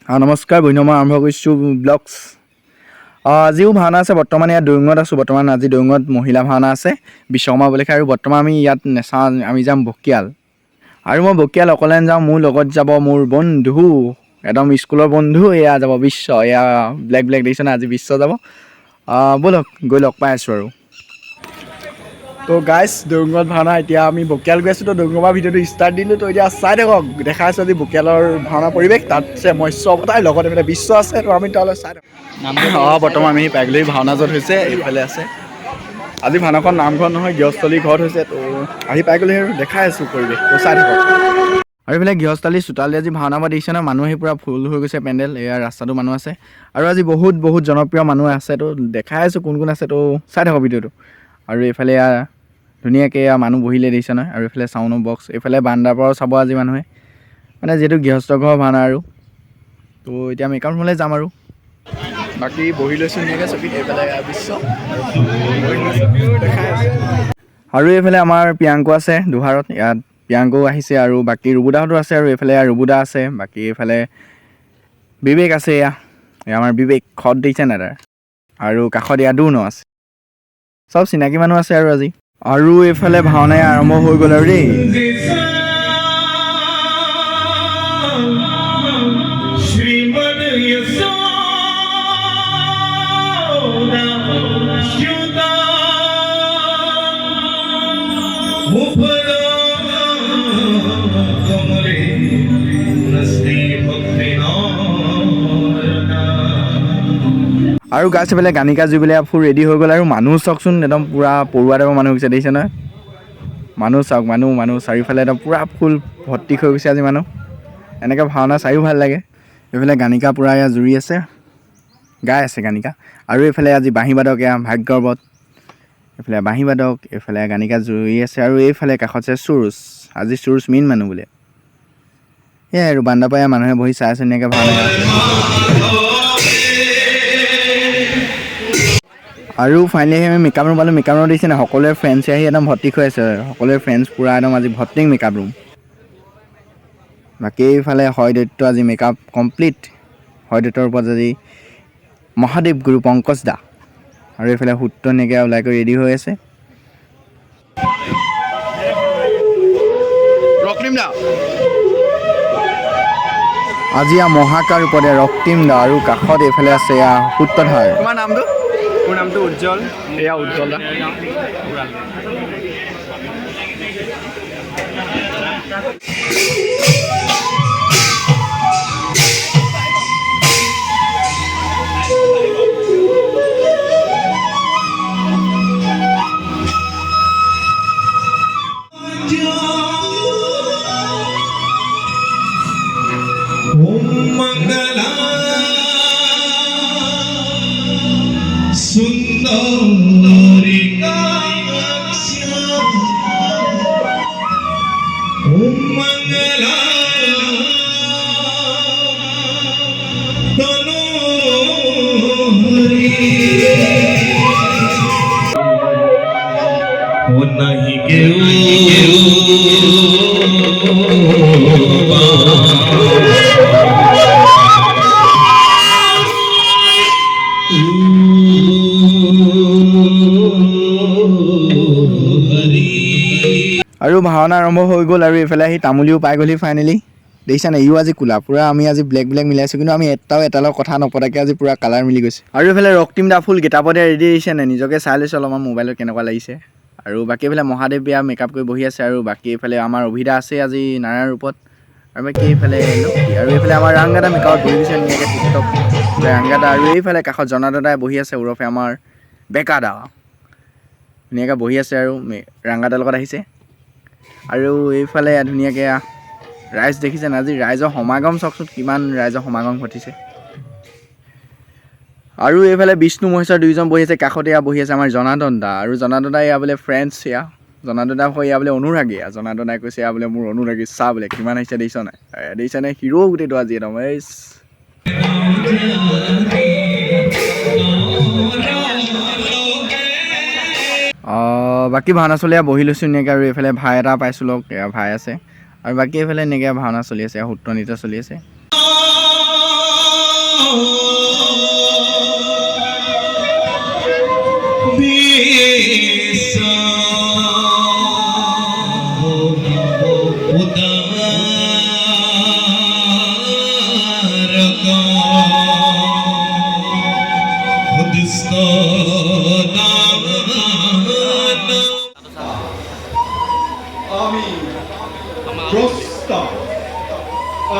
নমস্কাৰ বৈনমা আৰম্ভ কৰিছোঁ ব্লগছ। আজিও ভাওনা আছে। বৰ্তমান ইয়াত দৈঙত আছোঁ। বৰ্তমান আজি দৈঙত মহিলা ভাওনা আছে বিশ্বকৰ্মা উপলক্ষে। আৰু বৰ্তমান আমি ইয়াত নেচাওঁ, আমি যাম বকিয়াল। আৰু মই বকিয়াল অকলে যাওঁ, মোৰ লগত যাব মোৰ বন্ধু, একদম স্কুলৰ বন্ধু। এয়া যাব বিশ্ব, এয়া ব্লেক দেখিছে না, আজি বিশ্ব যাব। ব'লক গৈ লগ পাই আছোঁ আৰু। তো গাইছ, দৈঙত ভাওনা, এতিয়া আমি বকিয়াল গৈ আছোঁ। তো দৈঙৰ পৰা ভিডিঅ'টো ষ্টাৰ্ট দিলোঁ। তো এতিয়া চাই থাকক, দেখাই আছোঁ আজি বকিয়ালৰ ভাওনা পৰিৱেশ। তাত আছে মৎস্য অৱতাৰ, লগত এইফালে বিশ্ব আছে। তো আমি তালৈ চাই থাকোঁ। বৰ্তমান আমি পাইগ'লোহি ভাওনা য'ত হৈছে, এইফালে আছে। আজি ভাওনাখন নামঘৰত নহয়, গৃহস্থলী ঘৰত হৈছে। তো আহি পাই গ'লোহি আৰু দেখাই আছোঁ পৰিৱেশ, তো চাই থাকক। আৰু এইফালে গৃহস্থলী চোতালে আজি ভাওনা বা দেখিছে ন, মানুহ আহি পূৰা ফুল হৈ গৈছে পেণ্ডেল। এয়া ৰাস্তাটো মানুহ আছে। আৰু আজি বহুত জনপ্ৰিয় মানুহ আছে। তো দেখাই আছোঁ কোন আছে। তো চাই থাকক ভিডিঅ'টো। আৰু এইফালে ধুনীয়াকৈ মানুহ বহিলে দেখিছে নহয়। আৰু এইফালে চাউণ্ডৰ বক্স, এইফালে বাৰান্দাৰ পৰাও চাব আজি মানুহে, মানে যিহেতু গৃহস্থ ঘৰৰ ভাওনা আৰু। তো এতিয়া মেকআপ ৰুমলৈ যাম আৰু। বাকী বহি লৈছোঁ ধুনীয়াকৈ চকীত। এইফালে বিশ্ব দেখাই আছে। আৰু এইফালে আমাৰ প্ৰিয়াংকু আছে দুহাৰত, ইয়াত প্ৰিয়াংকু আহিছে। আৰু বাকী ৰুবুদাহঁতো আছে। আৰু এইফালে ৰুবুদা আছে। বাকী এইফালে বিবেক আছে। এয়া আমাৰ বিবেক খত দেখিছে নাই তাৰ। আৰু কাষত দুৰ্ন আছে। চব চিনাকি মানুহ আছে আৰু আজি। আৰু এইফালে ভাওনাই আৰম্ভ হৈ গ'ল আৰু দেই। আৰু গাছ এইফালে গানিকা জুবিলে ফুল ৰেডি হৈ গ'ল। আৰু মানুহ চাওকচোন, একদম পূৰা পৰুৱা টাইপৰ মানুহ হৈছে দেখিছে নহয়। মানুহ চাওক, মানুহ চাৰিওফালে একদম পূৰা ফুল ভৰ্তি হৈ গৈছে আজি মানুহ। এনেকৈ ভাওনা চায়ো ভাল লাগে। এইফালে গানিকা পূৰা এয়া জুৰি আছে, গাই আছে গানিকা। আৰু এইফালে আজি বাঁহীবাদক এয়া ভাগ্যৱত, এইফালে বাঁহীবাদক, এইফালে গানিকা জুৰি আছে। আৰু এইফালে কাষত আছে চুৰুচ, আজি চুৰুচ মেইন মানুহ বোলে। সেয়াই আৰু বান্দা পাই মানুহে বহি চাই আছে ধুনীয়াকৈ ভাওনা। আৰু ফাইনেলি আমি মেকআপ ৰুম পালোঁ। মেকআপ ৰুম দেখিছে নাই, সকলোৱে ফ্ৰেণ্ডছে আহি একদম ভৰ্তি হৈ আছে। সকলোৱে ফ্ৰেণ্ডছ পূৰা একদম আজি ভৰ্তি মেকআপ ৰুম। বাকী এইফালে হয়দত্ত আজি মেকআপ কমপ্লিট। হয়দত্তৰ ওপৰত আজি মহাদেৱ গুৰু পংকজ দা। আৰু এইফালে সূত্ৰ এনেকৈ ওলাই কৰি ৰেডি হৈ আছে। আজি মহাকাৰ ৰূপতে ৰক্তিম দা। আৰু কাষত এইফালে আছে সূত্ৰধাৰ। তোমাৰ নামটো? মোৰ নামটো উজ্জ্বল। এয়া উজ্জ্বল দা। আৰু ভাওনা আৰম্ভ হৈ গ'ল। আৰু এইফালে আহি তামুলিও পাই গ'লহি ফাইনেলি। দেখিছা নাই, ইও আজি কোলা পূৰা। আমি আজি ব্লেক মিলাইছোঁ, কিন্তু আমি এটাৰ লগত কথা নপতাকৈ আজি পূৰা কালাৰ মিলি গৈছে। আৰু এইফালে ৰক্তিম দা ফুল গেটাপতে ৰেডি দিছে নাই, নিজকে চাই লৈছোঁ অলপমান মোবাইলত কেনেকুৱা লাগিছে। আৰু বাকী এইফালে মহাদেৱ বিয়া মেকআপ কৰি বহি আছে। আৰু বাকী এইফালে আমাৰ অভিদা আছে আজি নাৰায়ণ ৰূপত। আৰু বাকী এইফালে লক্ষী। আৰু এইফালে আমাৰ ৰাংগাদা মেকআপত বহি গৈছে ধুনীয়াকৈ টিকটক ৰাংগাদা। আৰু এইফালে কাষত জনাদাদাই বহি আছে, ওৰফে আমাৰ বেকা দা ধুনীয়াকৈ বহি আছে। আৰু ৰাংগাদাৰ লগত আহিছে। আৰু এইফালে ধুনীয়াকৈ ৰাইজ দেখিছে নাই, আজি ৰাইজৰ সমাগম চাওকচোন, কিমান ৰাইজৰ সমাগম ঘটিছে। আৰু এইফালে বিষ্ণু মহেশ্বৰ দুইজন বহি আছে। কাষতে বহি আছে আমাৰ জনাৰ্দন দা। আৰু জনাৰ্দন দা বোলে ফ্ৰেণ্ডছ। জনাৰ্দন দা বোলে অনুৰাগী। জনাৰ্দন দাই কৈছে বোলে মোৰ অনুৰাগী। চা বোলে কিমান আহিছে দেখিছ নাই, দেখিছা নাই, হিৰো গোটেইটো আজি একদম। বাকী ভাওনা চলি বহি লৈছোঁ ধুনীয়াকৈ। আৰু এইফালে ভাই এটা পাইছোঁ লগ, ভাই আছে। আৰু বাকী এইফালে এনেকৈ ভাওনা চলি আছে, সূত্ৰ নৃত্য চলি আছে। আমি দ্ৰষ্টা,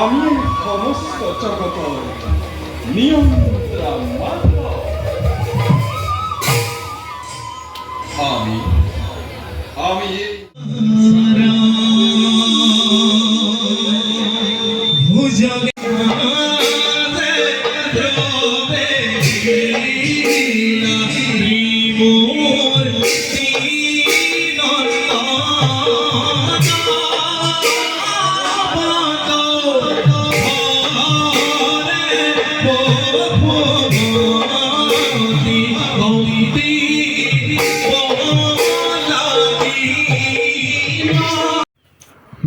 আমি সমস্ত জগতৰ নিয়ন্ত্ৰা মাত্ৰ। আমি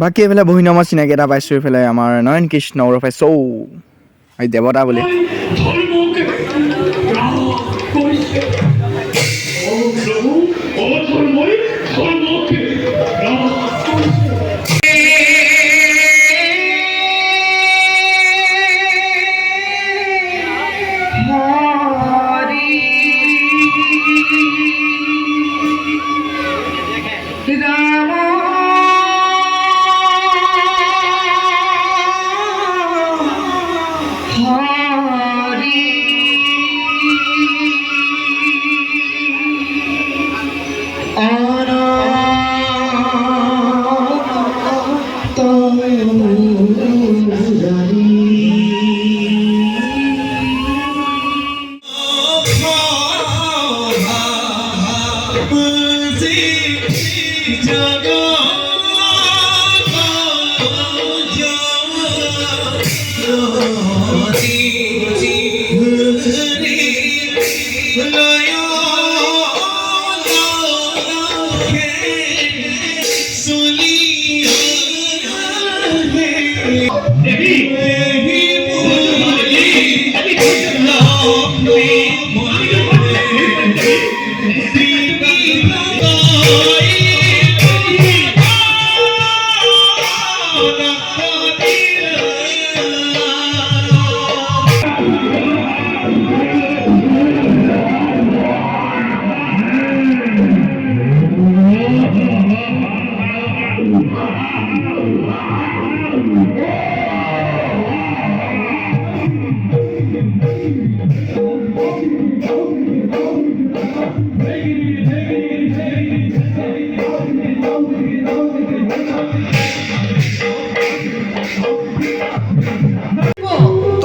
বাকী এইফালে বহি নামৰ চিনাকি এটা পাইছোঁ এইফালে আমাৰ নয়ন কৃষ্ণ ওৰফে চৌ এই দেৱতা বুলি ধৰ্মকে ত্যাগ কৰিছে। ও প্ৰভু, ও ধৰ্মই ধৰ্মকে ত্যাগ কৰিছে।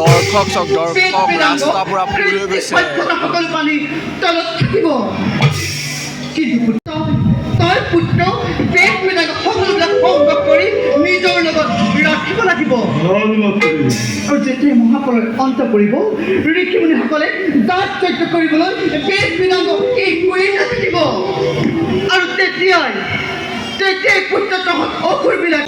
দৰ্শক চক দৰ্শক ৰাস্তা পুৰা ফুল হৈ গৈছে সকলো পানী তলত থাকিব কিন্তু তই পুত্ৰ বেদবিলাক সকলোবিলাক সংগ্ৰহ কৰি নিজৰ লগত ৰাখিব লাগিব আৰু যেতিয়া মহাপ্ৰলয় অন্ত পৰিব ঋষিমুনিসকলে দাঁত যজ্ঞ কৰিবলৈ বেদবিলাকক এই কৰি নাথাকিব আৰু তেতিয়াই পুত্ৰ তহঁত অসুৰবিলাক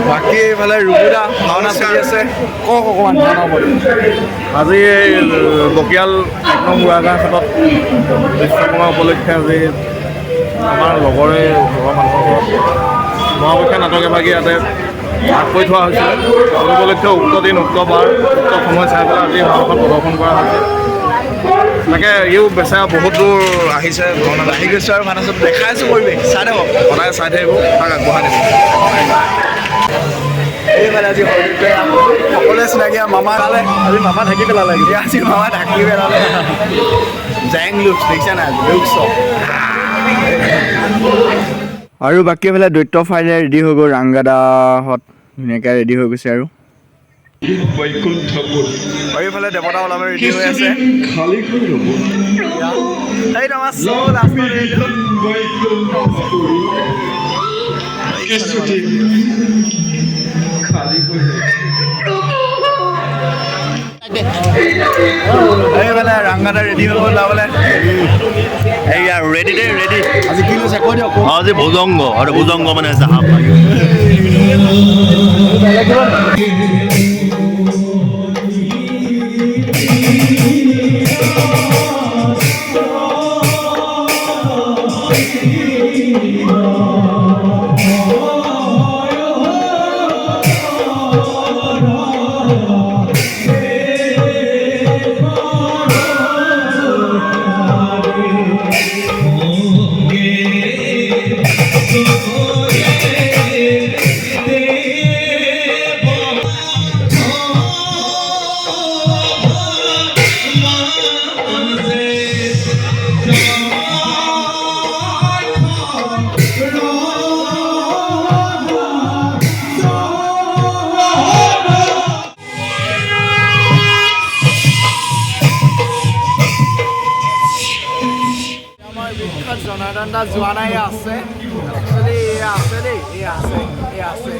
বাকী এইফালে ৰুবুদা ভাওনা চলি আছে কওক অকণমান ভাওনা ওপৰত আজি এই বকিয়াল ১ নং বুঢ়াগাঁও ঘাটত বিশ্বকৰ্মা উপলক্ষে আজি আমাৰ লগৰে ঘৰৰ মানুহৰ ঘৰত মহাপক্ষা নাটক এভাগি ইয়াতে ভাগ কৰি থোৱা হৈছিলে সেই উপলক্ষে উক্ত দিন উক্ত বাৰ উক্ত সময় চাই পেলাই আজি ভাওনাখন প্ৰদৰ্শন কৰা হৈছে তাকে ইও বেচেৰা বহুত দূৰ আহিছে ভাওনাত আহি গৈছোঁ আৰু ভাওনা চব দেখাই আছোঁ পৰিৱেশ চাই থাকক সদায় চাই থাকিব তাক আগবঢ়াই দিব এইফালে আজি সকলোৱে চিনাকি মামা খালে আজি মামা ঢাকি পেলালে এতিয়া আজি মামা ঢাকি পেলালে জেং লুক দেখিছা নাই লুক চব আৰু বাকী এইফালে দৈত্য ফাইলে ৰেডি হৈ গ'ল ৰাংগাদাহঁত ধুনীয়াকৈ ৰেডি হৈ গৈছে আৰু এইফালে দেৱতা ওলাব ৰেডি হৈ আছে কিছুদিন খালি কৰে এইফালে ৰাংগাতে ৰেডি হৈ গ'ল যাবলৈ এইয়া ৰেডি দে ৰেডি আজি কি লৈছে কৈ দিয়ক আজি ভুজংগ আৰু ভুজংগ মানে জাহাজ আমাৰ বিখ্যাত জনাৰ্দন দাস যোৱা নাই আছে একচুৱেলি আছে দেই আছে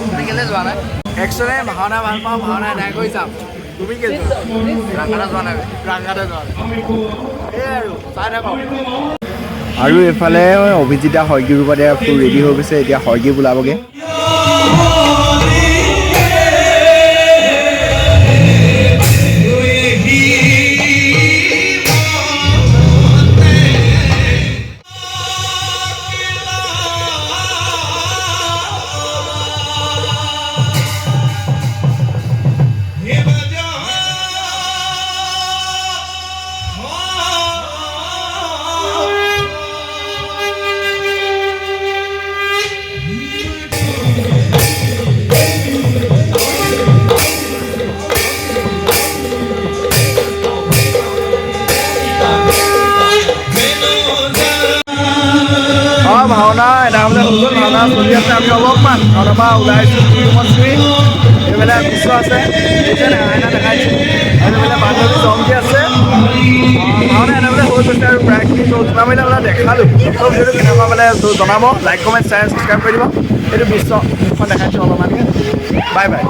তুমি কেলৈ যোৱা নাই একচুৱেলি ভাওনা ভাল পাওঁ ভাওনা এদায় কৰি যাম তুমি কেলৈ ৰাংগাতে যোৱা নাই ৰাংগাতে যোৱা নাই এই আৰু চাই থাকক আৰু এইফালে অভিজিতা শইকীৰ ৰূপতে ৰেডি হৈ গৈছে এতিয়া শইকী ওলাবগৈ ভাওনা এটা বোলে হৈ গ'ল ভাওনা চলি আছে আমি অলপমান ভাওনাৰ পৰা ওলাইছোঁ ৰুমত চুই এইফালে বিশ্ব আছে আইনা দেখাইছোঁ আৰু এইফালে বান্ধৱী জংকী আছে ভাওনা এটা বোলে হৈ গৈছে আৰু প্ৰায়খিনি যিমান বোলে বোলে দেখালোঁ চব ভিডিঅ'টো কেনেকুৱা বোলে জনাব লাইক কমেণ্ট শ্বেয়াৰ ছাবস্ক্ৰাইব কৰি দিব এইটো বিশ্ব মুখখন দেখাইছোঁ অলপমান বাই বাই